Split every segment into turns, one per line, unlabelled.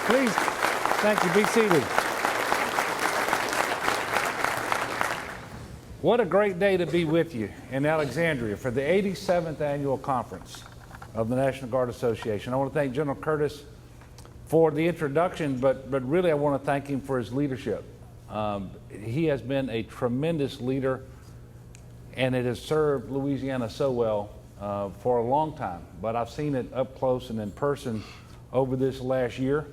Please, thank you. Be seated. What a great day to be with you in Alexandria for the 87th annual conference of the National Guard Association. I want to thank General Curtis for the introduction, but really I want to thank him for his leadership. He has been a tremendous leader, and it has served Louisiana so well for a long time. But I've seen it up close and in person over this last year,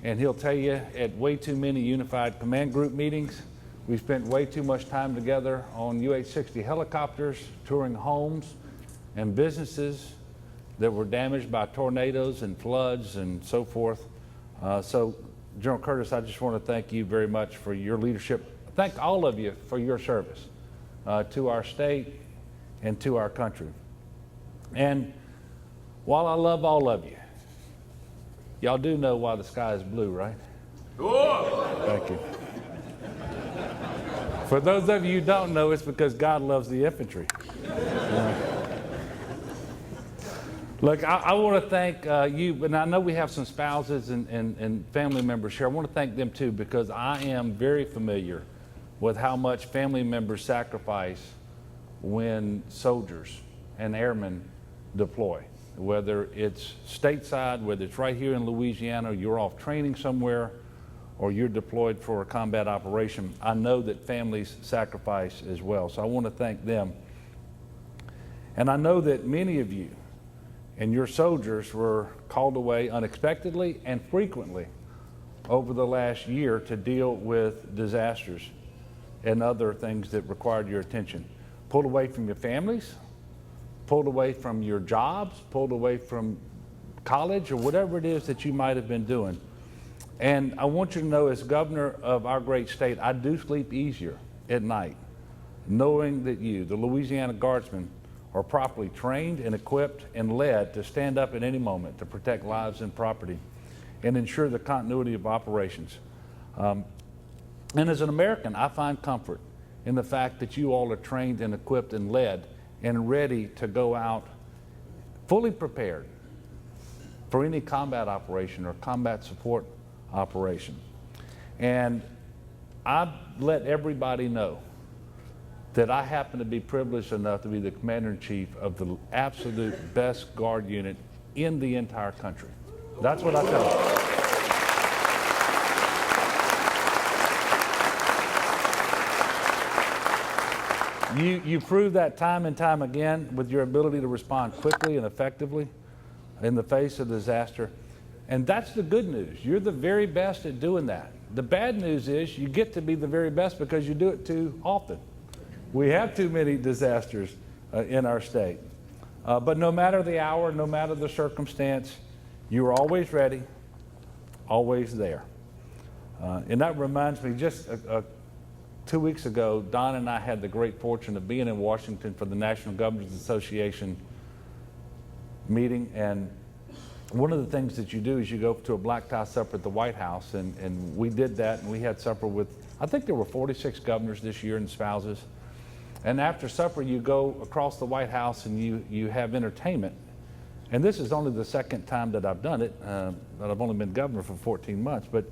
and he'll tell you at way too many Unified Command Group meetings. We spent way too much time together on UH-60 helicopters, touring homes and businesses that were damaged by tornadoes and floods and so forth. So General Curtis, I just want to thank you very much for your leadership. Thank all of you for your service to our state and to our country. And while I love all of you, y'all do know why the sky is blue, right? Thank you. For those of you who don't know, it's because God loves the infantry. Look, I want to thank you, and I know we have some spouses and family members here. I want to thank them too, because I am very familiar with how much family members sacrifice when soldiers and airmen deploy. Whether it's stateside, whether it's right here in Louisiana, you're off training somewhere, or you're deployed for a combat operation, I know that families sacrifice as well. So I want to thank them. And I know that many of you and your soldiers were called away unexpectedly and frequently over the last year to deal with disasters and other things that required your attention. Pulled away from your families, pulled away from your jobs, pulled away from college or whatever it is that you might have been doing. And I want you to know, as governor of our great state, I do sleep easier at night, knowing that you, the Louisiana Guardsmen, are properly trained and equipped and led to stand up at any moment to protect lives and property and ensure the continuity of operations. And as an American, I find comfort in the fact that you all are trained and equipped and led and ready to go out fully prepared for any combat operation or combat support operation. And I let everybody know that I happen to be privileged enough to be the Commander-in-Chief of the absolute best Guard unit in the entire country. That's what I tell you. You prove that time and time again with your ability to respond quickly and effectively in the face of disaster. And that's the good news. You're the very best at doing that. The bad news is you get to be the very best because you do it too often. We have too many disasters in our state. But no matter the hour, no matter the circumstance, you are always ready, always there. And that reminds me, just 2 weeks ago, Don and I had the great fortune of being in Washington for the National Governors Association meeting. And one of the things that you do is you go to a black tie supper at the White House, and we did that, and we had supper with, I think there were 46 governors this year and spouses. And after supper, you go across the White House and you have entertainment. And this is only the second time that I've done it, but I've only been governor for 14 months. But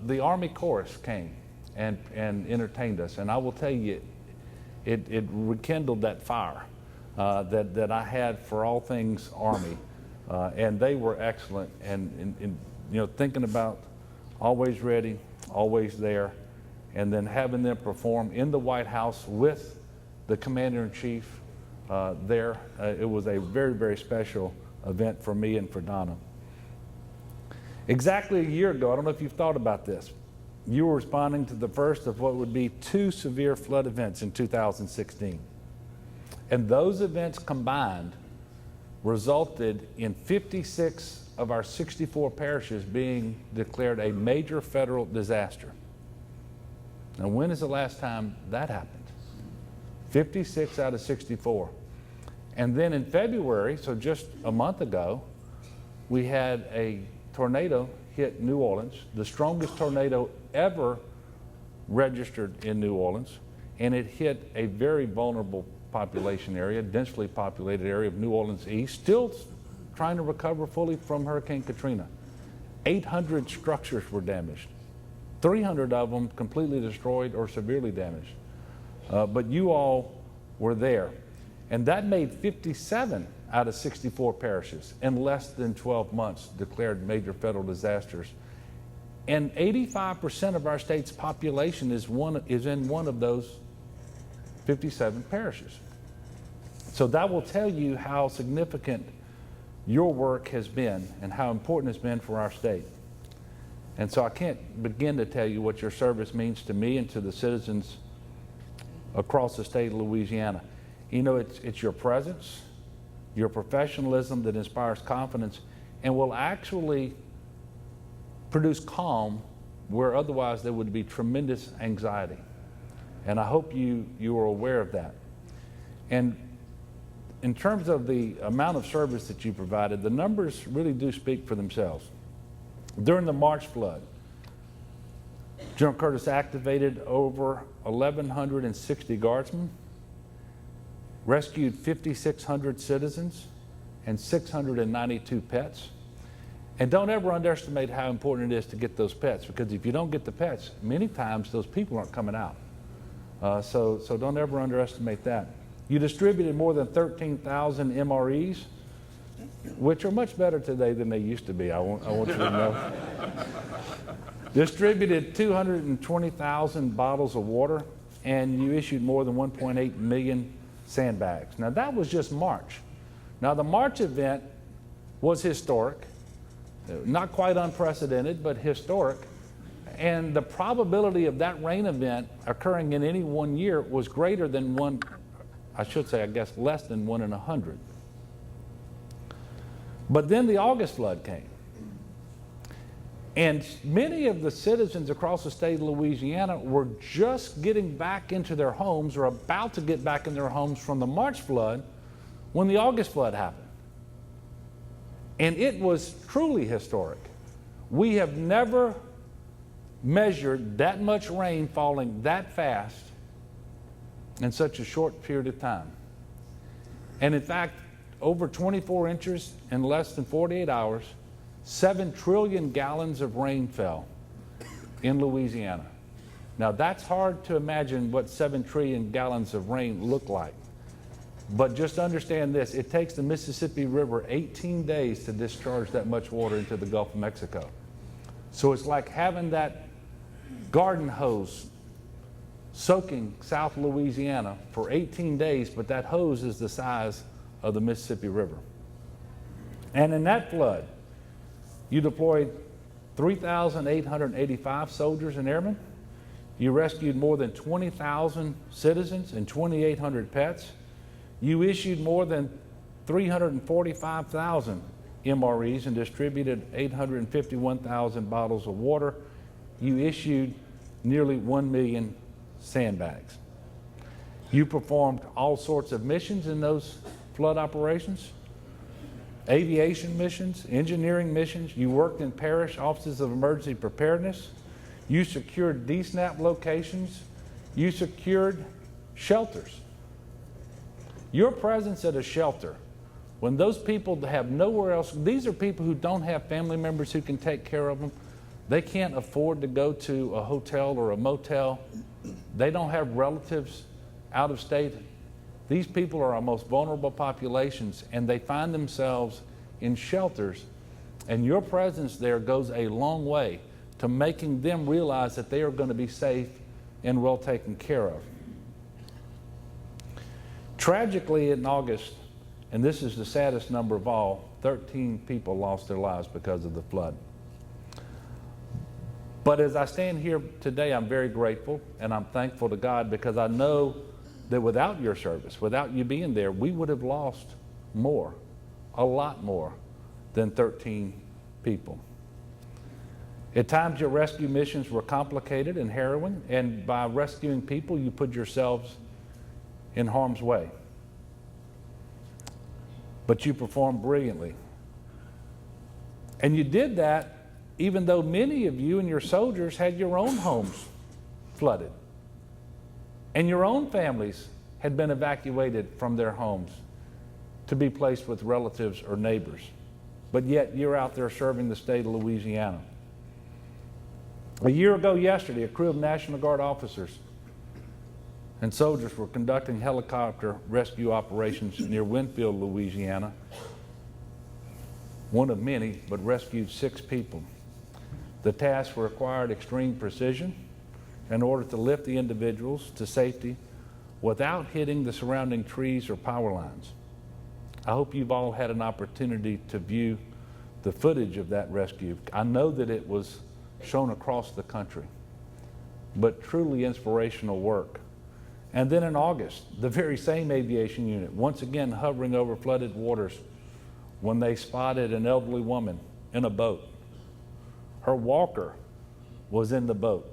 the Army Chorus came and entertained us. And I will tell you, it rekindled that fire that I had for all things Army. And they were excellent. And you know, thinking about always ready, always there, and then having them perform in the White House with the Commander-in-Chief there. It was a very, very special event for me and for Donna. Exactly a year ago, I don't know if you've thought about this, you were responding to the first of what would be 2 severe flood events in 2016. And those events combined resulted in 56 of our 64 parishes being declared a major federal disaster. Now, when is the last time that happened? 56 out of 64. And then in February, so just a month ago, we had a tornado hit New Orleans, the strongest tornado ever registered in New Orleans, and it hit a very vulnerable population area, densely populated area of New Orleans East, still trying to recover fully from Hurricane Katrina. 800 structures were damaged. 300 of them completely destroyed or severely damaged. But you all were there. And that made 57 out of 64 parishes in less than 12 months declared major federal disasters. And 85% of our state's population is in one of those 57 parishes. So that will tell you how significant your work has been and how important it's been for our state. And so I can't begin to tell you what your service means to me and to the citizens across the state of Louisiana. You know, it's your presence, your professionalism that inspires confidence and will actually produce calm where otherwise there would be tremendous anxiety. And I hope you are aware of that. And in terms of the amount of service that you provided, the numbers really do speak for themselves. During the March flood, General Curtis activated over 1,160 guardsmen, rescued 5,600 citizens, and 692 pets. And don't ever underestimate how important it is to get those pets, because if you don't get the pets, many times those people aren't coming out. So don't ever underestimate that. You distributed more than 13,000 MREs, which are much better today than they used to be, I want you to know. Distributed 220,000 bottles of water, and you issued more than 1.8 million sandbags. Now that was just March. Now the March event was historic, not quite unprecedented, but historic. And the probability of that rain event occurring in any one year was greater than one, I should say, I guess, less than 1 in 100. But then the August flood came. And many of the citizens across the state of Louisiana were just getting back into their homes or about to get back in their homes from the March flood when the August flood happened. And it was truly historic. We have never measured that much rain falling that fast in such a short period of time. And in fact, over 24 inches in less than 48 hours, 7 trillion gallons of rain fell in Louisiana. Now that's hard to imagine what 7 trillion gallons of rain look like. But just understand this, it takes the Mississippi River 18 days to discharge that much water into the Gulf of Mexico. So it's like having that garden hose soaking South Louisiana for 18 days, but that hose is the size of the Mississippi River. And in that flood, you deployed 3,885 soldiers and airmen. You rescued more than 20,000 citizens and 2,800 pets. You issued more than 345,000 MREs and distributed 851,000 bottles of water. You issued nearly 1 million sandbags. You performed all sorts of missions in those flood operations. Aviation missions, engineering missions. You worked in parish offices of emergency preparedness. You secured DSNAP locations. You secured shelters. Your presence at a shelter, when those people have nowhere else, these are people who don't have family members who can take care of them. They can't afford to go to a hotel or a motel. They don't have relatives out of state. These people are our most vulnerable populations, and they find themselves in shelters, and your presence there goes a long way to making them realize that they are going to be safe and well taken care of. Tragically, in August, and this is the saddest number of all, 13 people lost their lives because of the flood. But as I stand here today, I'm very grateful and I'm thankful to God, because I know that without your service, without you being there, we would have lost more, a lot more than 13 people. At times, your rescue missions were complicated and harrowing, and by rescuing people, you put yourselves in harm's way. But you performed brilliantly. And you did that even though many of you and your soldiers had your own homes flooded, and your own families had been evacuated from their homes to be placed with relatives or neighbors. but yet you're out there serving the state of Louisiana. A year ago yesterday, a crew of National Guard officers and soldiers were conducting helicopter rescue operations near Winfield, Louisiana. One of many, but rescued 6 people. The task required extreme precision in order to lift the individuals to safety without hitting the surrounding trees or power lines. I hope you've all had an opportunity to view the footage of that rescue. I know that it was shown across the country, but truly inspirational work. And then in August, the very same aviation unit, once again hovering over flooded waters, when they spotted an elderly woman in a boat. Her walker was in the boat.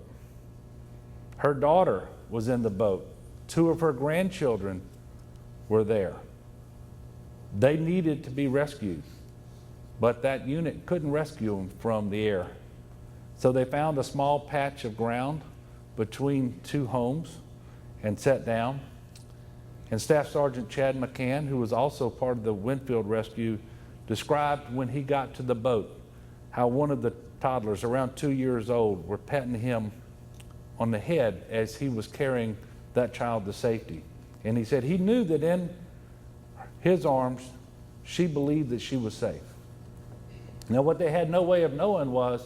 Her daughter was in the boat. 2 of her grandchildren were there. They needed to be rescued, but that unit couldn't rescue them from the air. So they found a small patch of ground between 2 homes and sat down. And Staff Sergeant Chad McCann, who was also part of the Winfield rescue, described when he got to the boat how one of the toddlers, around 2 years old, were patting him on the head as he was carrying that child to safety. And he said he knew that in his arms, she believed that she was safe. Now, what they had no way of knowing was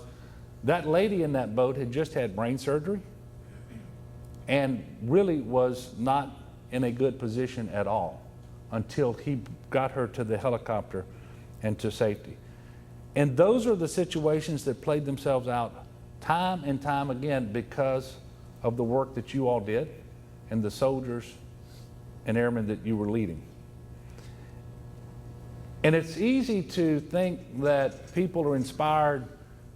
that lady in that boat had just had brain surgery and really was not in a good position at all until he got her to the helicopter and to safety. And those are the situations that played themselves out time and time again because of the work that you all did and the soldiers and airmen that you were leading. And it's easy to think that people are inspired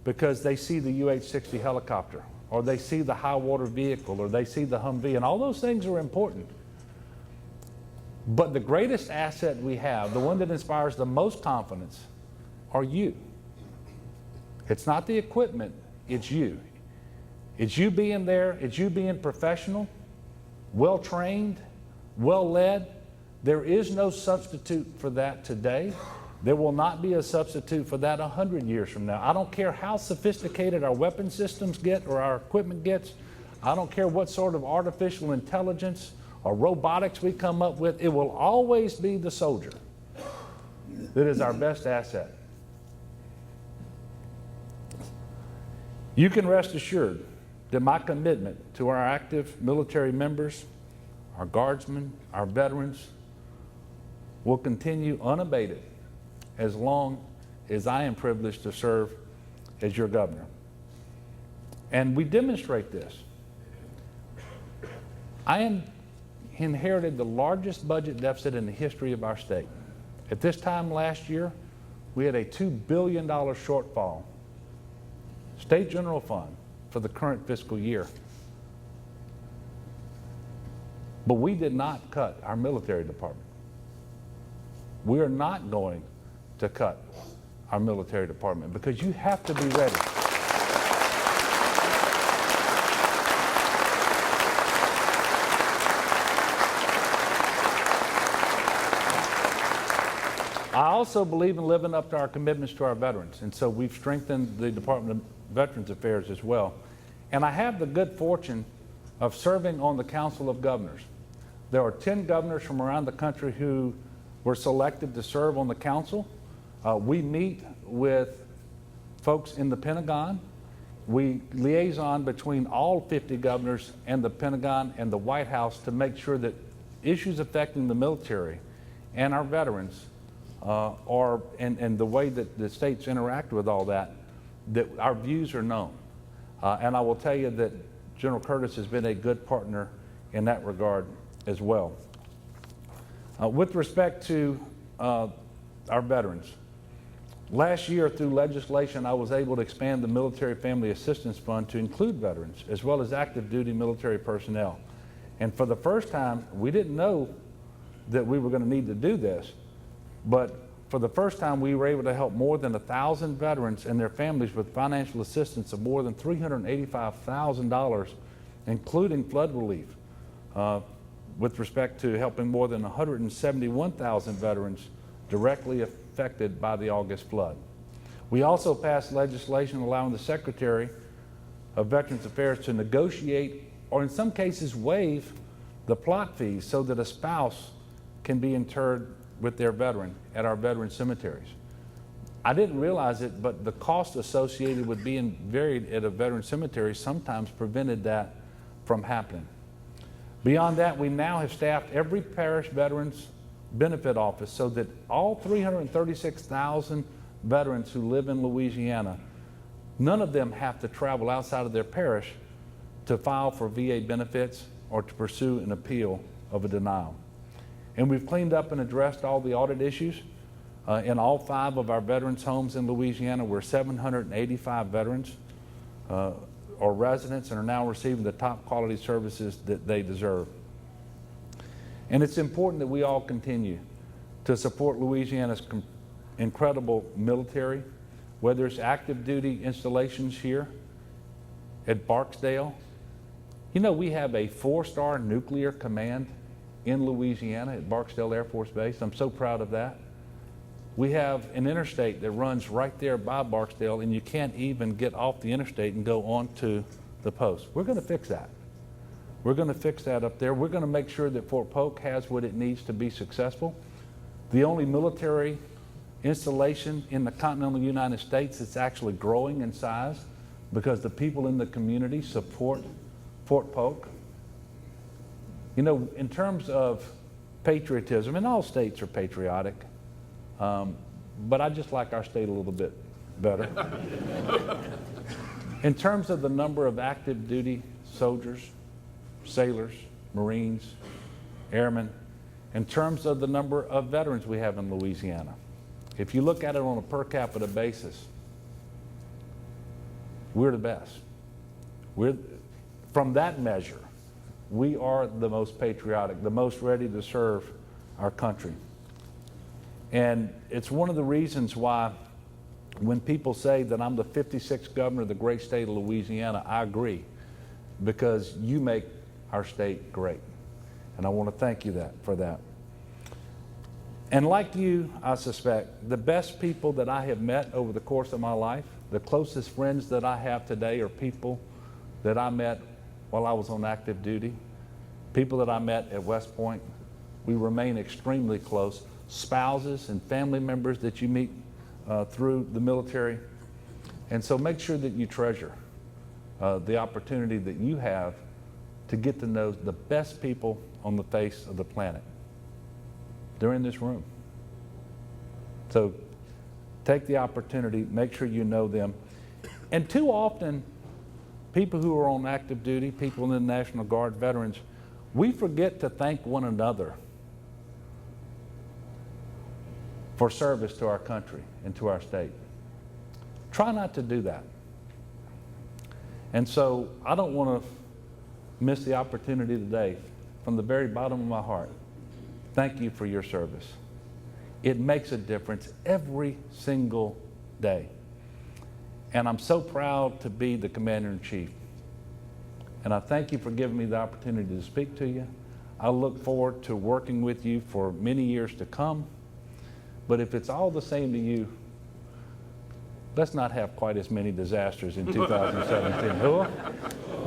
because they see the UH-60 helicopter, or they see the high water vehicle, or they see the Humvee, and all those things are important. But the greatest asset we have, the one that inspires the most confidence, are you. It's not the equipment, it's you. It's you being there, it's you being professional, well-trained, well-led. There is no substitute for that today. There will not be a substitute for that 100 years from now. I don't care how sophisticated our weapon systems get or our equipment gets. I don't care what sort of artificial intelligence or robotics we come up with. It will always be the soldier that is our best asset. You can rest assured that my commitment to our active military members, our guardsmen, our veterans, will continue unabated as long as I am privileged to serve as your governor. And we demonstrate this. I inherited the largest budget deficit in the history of our state. At this time last year, we had a $2 billion shortfall, state general fund, for the current fiscal year. But we did not cut our military department. We are not going to cut our military department because you have to be ready. I also believe in living up to our commitments to our veterans, and so we've strengthened the Department of Veterans Affairs as well. And I have the good fortune of serving on the Council of Governors. There are 10 governors from around the country who were selected to serve on the council. We meet with folks in the Pentagon. We liaison between all 50 governors and the Pentagon and the White House to make sure that issues affecting the military and our veterans and the way that the states interact with all that our views are known. And I will tell you that General Curtis has been a good partner in that regard as well. With respect to our veterans, last year through legislation I was able to expand the Military Family Assistance Fund to include veterans as well as active duty military personnel. And for the first time, we didn't know that we were going to need to do this, but for the first time we were able to help more than 1,000 veterans and their families with financial assistance of more than $385,000, including flood relief, with respect to helping more than 171,000 veterans directly affected by the August flood. We also passed legislation allowing the Secretary of Veterans Affairs to negotiate, or in some cases waive, the plot fees so that a spouse can be interred with their veteran at our veteran cemeteries. I didn't realize it, but the cost associated with being buried at a veteran cemetery sometimes prevented that from happening. Beyond that, we now have staffed every parish veterans benefit office so that all 336,000 veterans who live in Louisiana, none of them have to travel outside of their parish to file for VA benefits or to pursue an appeal of a denial. And we've cleaned up and addressed all the audit issues. In all 5 of our veterans' homes in Louisiana, we're 785 veterans or residents and are now receiving the top quality services that they deserve. And it's important that we all continue to support Louisiana's incredible military, whether it's active duty installations here at Barksdale. You know, we have a 4-star nuclear command in Louisiana at Barksdale Air Force Base. I'm so proud of that. We have an interstate that runs right there by Barksdale, and you can't even get off the interstate and go onto the post. We're going to fix that. We're going to fix that up there. We're going to make sure that Fort Polk has what it needs to be successful. The only military installation in the continental United States that's actually growing in size because the people in the community support Fort Polk. You know, in terms of patriotism, and all states are patriotic, but I just like our state a little bit better. In terms of the number of active duty soldiers, sailors, Marines, airmen, in terms of the number of veterans we have in Louisiana, if you look at it on a per capita basis, we're the best. From that measure, we are the most patriotic, the most ready to serve our country. And it's one of the reasons why when people say that I'm the 56th governor of the great state of Louisiana, I agree, because you make our state great. And I want to thank you for that. And like you, I suspect, the best people that I have met over the course of my life, the closest friends that I have today are people that I met while I was on active duty, people that I met at West Point. We remain extremely close. Spouses and family members that you meet through the military. And so make sure that you treasure the opportunity that you have to get to know the best people on the face of the planet. They're in this room. So take the opportunity, make sure you know them. And too often, people who are on active duty, people in the National Guard, veterans, we forget to thank one another for service to our country and to our state. Try not to do that. And so I don't want to miss the opportunity today, from the very bottom of my heart, thank you for your service. It makes a difference every single day. And I'm so proud to be the Commander-in-Chief. And I thank you for giving me the opportunity to speak to you. I look forward to working with you for many years to come. But if it's all the same to you, let's not have quite as many disasters in 2017.